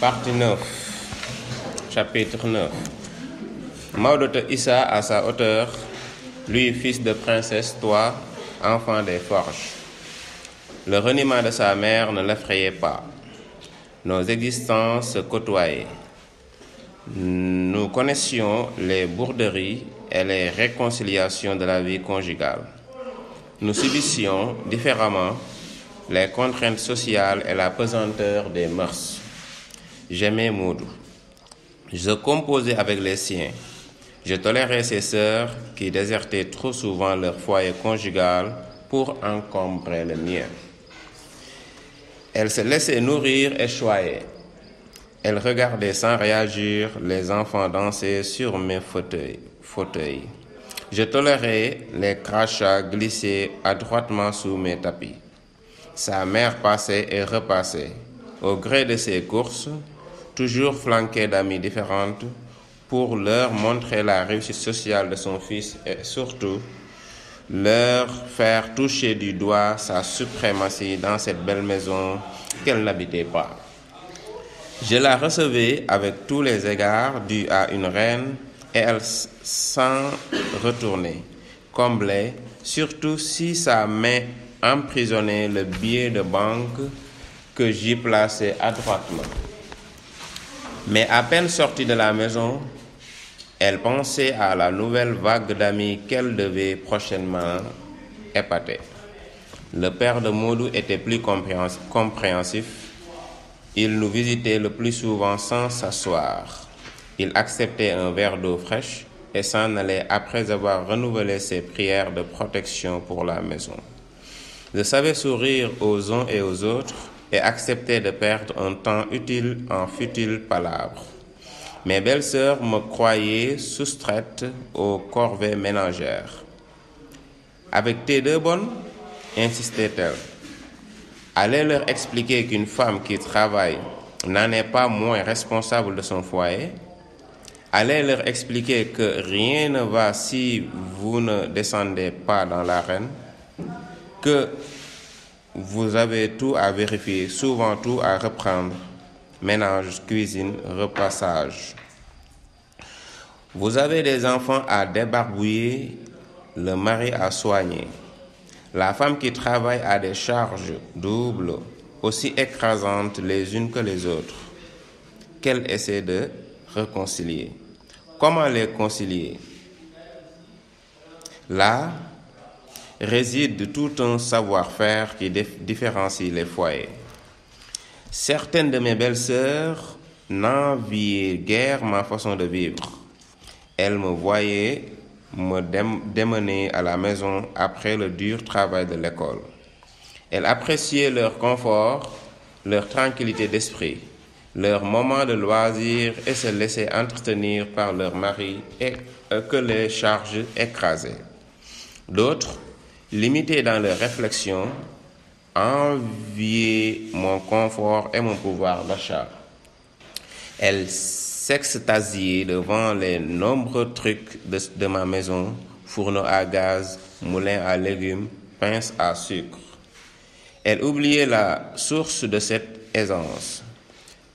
Partie 9, chapitre 9. Maodo te hissa à sa hauteur, lui fils de princesse, toi, enfant des forges. Le reniement de sa mère ne l'effrayait pas. Nos existences se côtoyaient. Nous connaissions les bourderies et les réconciliations de la vie conjugale. Nous subissions différemment les contraintes sociales et la pesanteur des mœurs. J'aimais Maodo. Je composais avec les siens. Je tolérais ses sœurs qui désertaient trop souvent leur foyer conjugal pour encombrer le mien. Elles se laissaient nourrir et choyer. Elles regardaient sans réagir les enfants danser sur mes fauteuils. Je tolérais les crachats glissés adroitement sous mes tapis. Sa mère passait et repassait, au gré de ses courses, toujours flanquée d'amies différentes, pour leur montrer la réussite sociale de son fils et surtout leur faire toucher du doigt sa suprématie dans cette belle maison qu'elle n'habitait pas. Je la recevais avec tous les égards dus à une reine et elle s'en retournait, comblée, surtout si sa main emprisonnait le billet de banque que j'y plaçais adroitement. Mais à peine sortie de la maison, elle pensait à la nouvelle vague d'amis qu'elle devait prochainement épater. Le père de Maodo était plus compréhensif. Il nous visitait le plus souvent sans s'asseoir. Il acceptait un verre d'eau fraîche et s'en allait après avoir renouvelé ses prières de protection pour la maison. Je savais sourire aux uns et aux autres et accepter de perdre un temps utile en futiles palabres. Mes belles-sœurs me croyaient soustraite aux corvées ménagères. Avec tes deux bonnes, insistait-elle. Allez leur expliquer qu'une femme qui travaille n'en est pas moins responsable de son foyer. Allez leur expliquer que rien ne va si vous ne descendez pas dans l'arène, que vous avez tout à vérifier, souvent tout à reprendre, ménage, cuisine, repassage. Vous avez des enfants à débarbouiller, le mari à soigner. La femme qui travaille a des charges doubles, aussi écrasantes les unes que les autres, qu'elle essaie de réconcilier. Comment les concilier? Là réside tout un savoir-faire qui différencie les foyers. Certaines de mes belles-sœurs n'enviaient guère ma façon de vivre. Elles me voyaient me démener à la maison après le dur travail de l'école. Elles appréciaient leur confort, leur tranquillité d'esprit, leur moment de loisir et se laissaient entretenir par leur mari et que les charges écrasaient. D'autres, limités dans leurs réflexions, enviaient mon confort et mon pouvoir d'achat. Elles s'extasiaient devant les nombreux trucs de ma maison, fourneau à gaz, moulin à légumes, pince à sucre. Elles oubliaient la source de cette aisance.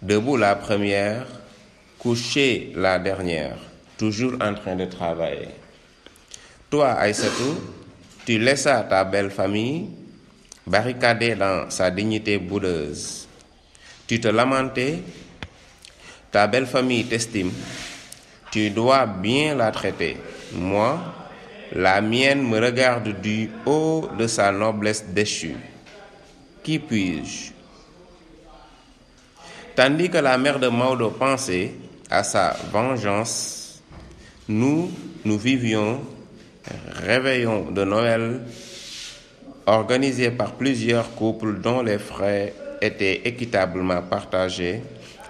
Debout la première, couchée la dernière, toujours en train de travailler. Toi, Aïssatou, tu laissas ta belle famille barricadée dans sa dignité boudeuse. Tu te lamentais, ta belle famille t'estime, tu dois bien la traiter. Moi, la mienne me regarde du haut de sa noblesse déchue. Qui puis-je? Tandis que la mère de Maodo pensait à sa vengeance, nous vivions réveillons de Noël organisés par plusieurs couples dont les frais étaient équitablement partagés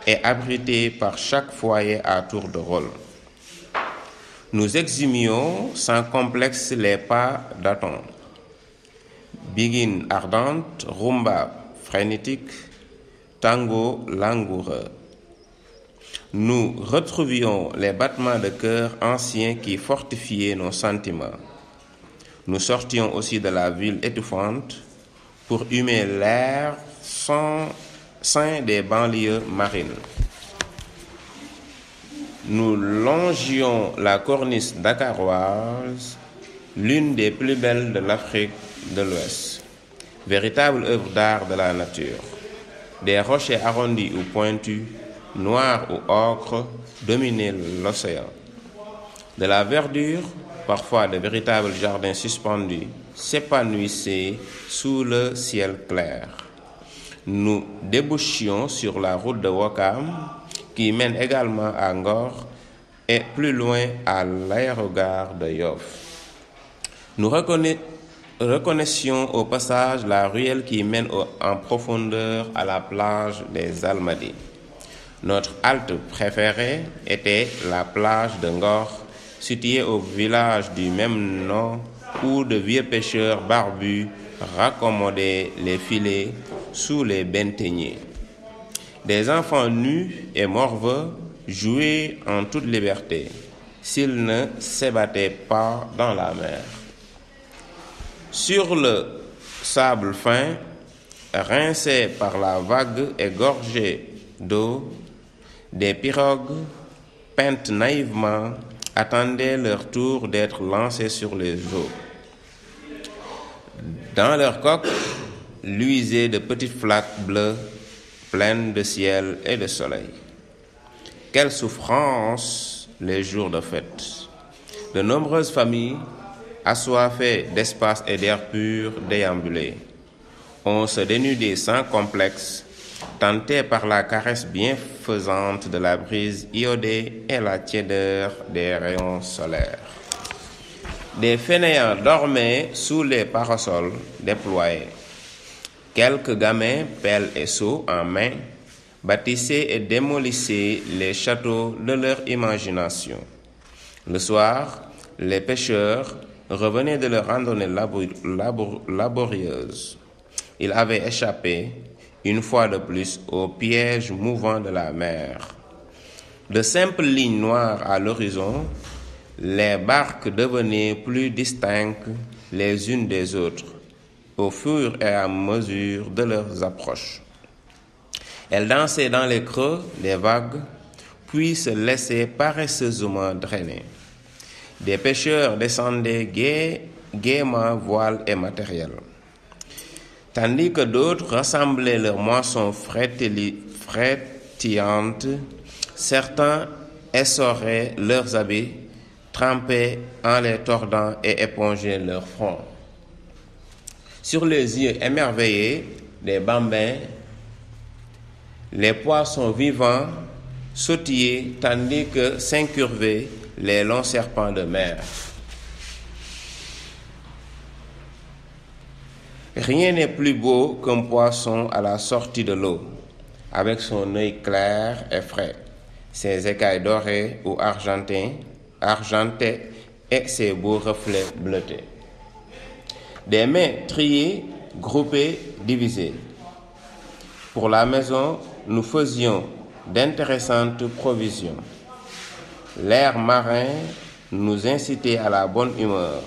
et abrités par chaque foyer à tour de rôle. Nous exhumions sans complexe les pas d'Aton. Biguine ardente, rumba frénétique, tango langoureux. Nous retrouvions les battements de cœur anciens qui fortifiaient nos sentiments. Nous sortions aussi de la ville étouffante pour humer l'air sain des banlieues marines. nous longions la corniche dakaroise, l'une des plus belles de l'Afrique de l'Ouest. Véritable œuvre d'art de la nature. Des rochers arrondis ou pointus, noirs ou ocre, dominaient l'océan. De la verdure, parfois de véritables jardins suspendus, s'épanouissaient sous le ciel clair. Nous débouchions sur la route de Ouakam, qui mène également à Ngor et plus loin à l'aérogare de Yoff. Nous reconnaissions au passage la ruelle qui mène en profondeur à la plage des Almadies. Notre halte préférée était la plage de Ngor, située au village du même nom, où de vieux pêcheurs barbus raccommodaient les filets sous les benteigniers. Des enfants nus et morveux jouaient en toute liberté, s'ils ne s'ébattaient pas dans la mer. Sur le sable fin, rincé par la vague et gorgé d'eau, des pirogues, peintes naïvement, attendaient leur tour d'être lancées sur les eaux. Dans leurs coques luisaient de petites flaques bleues pleines de ciel et de soleil. Quelle souffrance les jours de fête! De nombreuses familles, assoiffées d'espace et d'air pur, déambulaient. On se dénudait sans complexe, tenté par la caresse bienfaisante de la brise iodée et la tiédeur des rayons solaires. Des fainéants dormaient sous les parasols déployés. Quelques gamins, pelles et seaux en main, bâtissaient et démolissaient les châteaux de leur imagination. Le soir, les pêcheurs revenaient de leur randonnée laborieuse. Ils avaient échappé, une fois de plus, au piège mouvant de la mer. De simples lignes noires à l'horizon, les barques devenaient plus distinctes les unes des autres, au fur et à mesure de leurs approches. Elles dansaient dans les creux des vagues, puis se laissaient paresseusement drainer. Des pêcheurs descendaient gaiement voiles et matériel, tandis que d'autres rassemblaient leurs moissons frétillantes. Certains essoraient leurs habits, trempés en les tordant et épongeaient leur front. Sur les yeux émerveillés des bambins, les poissons vivants sautillaient tandis que s'incurvaient les longs serpents de mer. Rien n'est plus beau qu'un poisson à la sortie de l'eau, avec son œil clair et frais, ses écailles dorées ou argentées et ses beaux reflets bleutés. Des mets triés, groupés, divisés. Pour la maison, nous faisions d'intéressantes provisions. L'air marin nous incitait à la bonne humeur.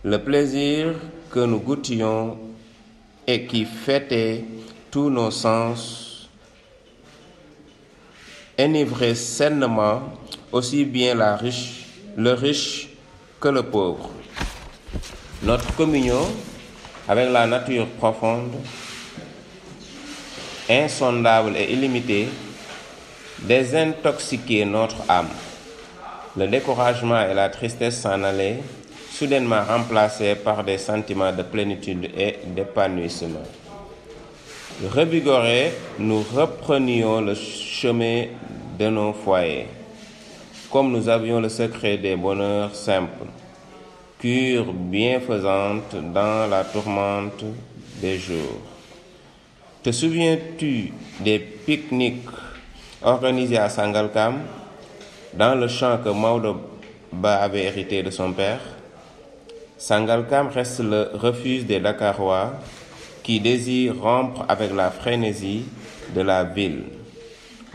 Le plaisir que nous goûtions et qui fêtait tous nos sens enivrait sainement aussi bien le riche que le pauvre. Notre communion avec la nature profonde, insondable et illimitée, désintoxiquait notre âme. Le découragement et la tristesse s'en allaient, soudainement remplacés par des sentiments de plénitude et d'épanouissement. Revigorés, nous reprenions le chemin de nos foyers, comme nous avions le secret des bonheurs simples, cure bienfaisante dans la tourmente des jours. Te souviens-tu des pique-niques organisés à Sangalkam, dans le champ que Maodo Ba avait hérité de son père? Sangalkam reste le refuge des Dakarois qui désirent rompre avec la frénésie de la ville.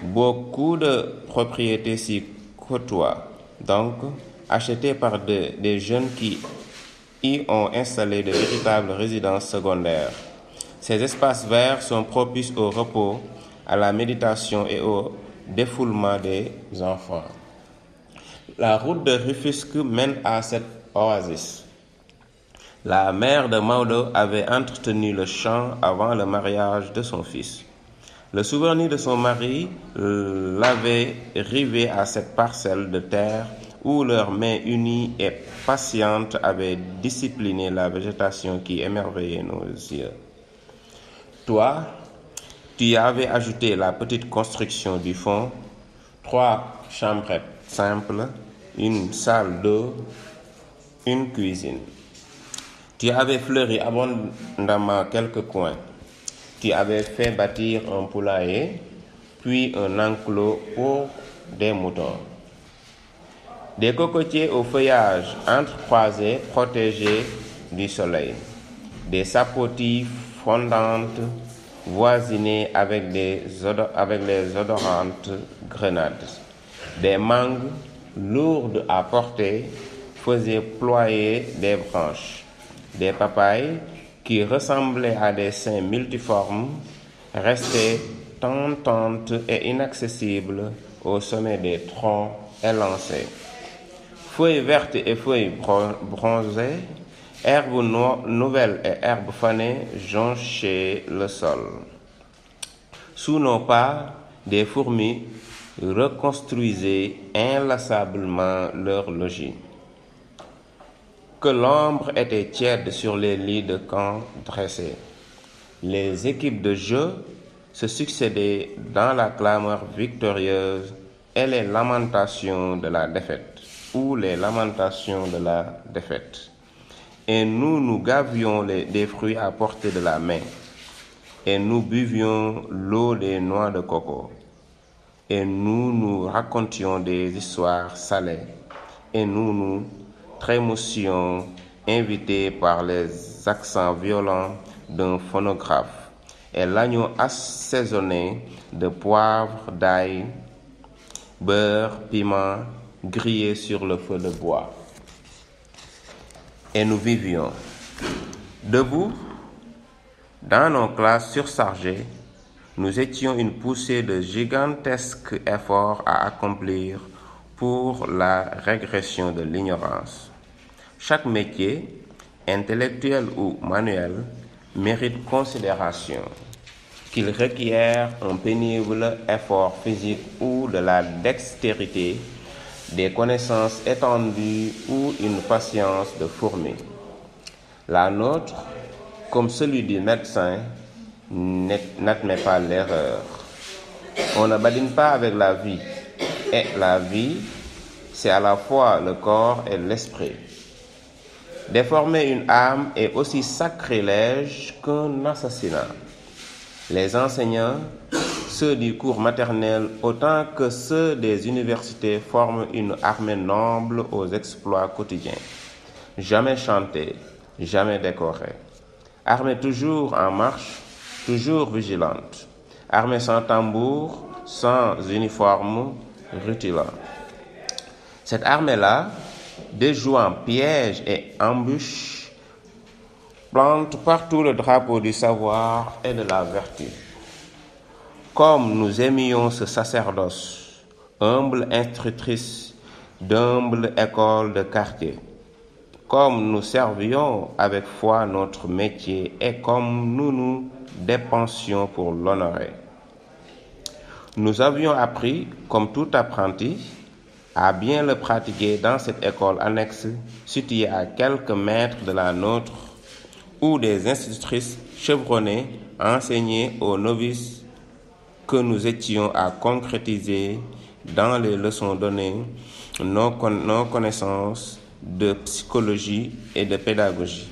Beaucoup de propriétés s'y côtoient, donc achetées par des jeunes qui y ont installé de véritables résidences secondaires. Ces espaces verts sont propices au repos, à la méditation et au défoulement des enfants. La route de Rufisque mène à cette oasis. La mère de Maodo avait entretenu le champ avant le mariage de son fils. Le souvenir de son mari l'avait rivé à cette parcelle de terre où leurs mains unies et patientes avaient discipliné la végétation qui émerveillait nos yeux. Toi, tu y avais ajouté la petite construction du fond, 3 chambrettes simples, une salle d'eau, une cuisine. Tu avais fleuri abondamment quelques coins. Tu avais fait bâtir un poulailler, puis un enclos pour des moutons. Des cocotiers au feuillage entrecroisé protégés du soleil. Des sapotis fondantes voisinaient avec les odorantes grenades. Des mangues lourdes à porter faisaient ployer des branches. Des papayes qui ressemblaient à des seins multiformes restaient tentantes et inaccessibles au sommet des troncs élancés. Feuilles vertes et feuilles bronzées, herbes nouvelles et herbes fanées jonchaient le sol. Sous nos pas, des fourmis reconstruisaient inlassablement leur logis. Que l'ombre était tiède sur les lits de camp dressés. Les équipes de jeu se succédaient dans la clameur victorieuse et les lamentations de la défaite, ou les lamentations de la défaite. Et nous gavions des fruits à portée de la main, et nous buvions l'eau des noix de coco, et nous racontions des histoires salées, et nous trémoussions, invités par les accents violents d'un phonographe, et l'agneau assaisonné de poivre, d'ail, beurre, piment, grillé sur le feu de bois. Et nous vivions debout dans nos classes surchargées. Nous étions une poussée de gigantesques efforts à accomplir pour la régression de l'ignorance. Chaque métier, intellectuel ou manuel, mérite considération, qu'il requiert un pénible effort physique ou de la dextérité, des connaissances étendues ou une patience de fourmi. La nôtre, comme celui du médecin, n'admet pas l'erreur. On ne badine pas avec la vie. Et la vie, c'est à la fois le corps et l'esprit. Déformer une âme est aussi sacrilège qu'un assassinat. Les enseignants, ceux du cours maternel autant que ceux des universités, forment une armée noble aux exploits quotidiens. Jamais chantée, jamais décorée. Armée toujours en marche, toujours vigilante. Armée sans tambour, sans uniforme rutilant. Cette armée-là, déjouant pièges et embûches, plante partout le drapeau du savoir et de la vertu. Comme nous aimions ce sacerdoce, humble institutrice d'humble école de quartier, comme nous servions avec foi notre métier et comme nous nous dépensions pour l'honorer. Nous avions appris, comme tout apprenti, à bien le pratiquer dans cette école annexe située à quelques mètres de la nôtre, où des institutrices chevronnées enseignaient aux novices que nous étions à concrétiser dans les leçons données nos connaissances de psychologie et de pédagogie.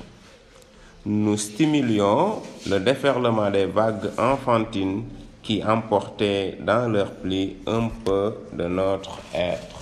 Nous stimulions le déferlement des vagues enfantines qui emportaient dans leurs plis un peu de notre être.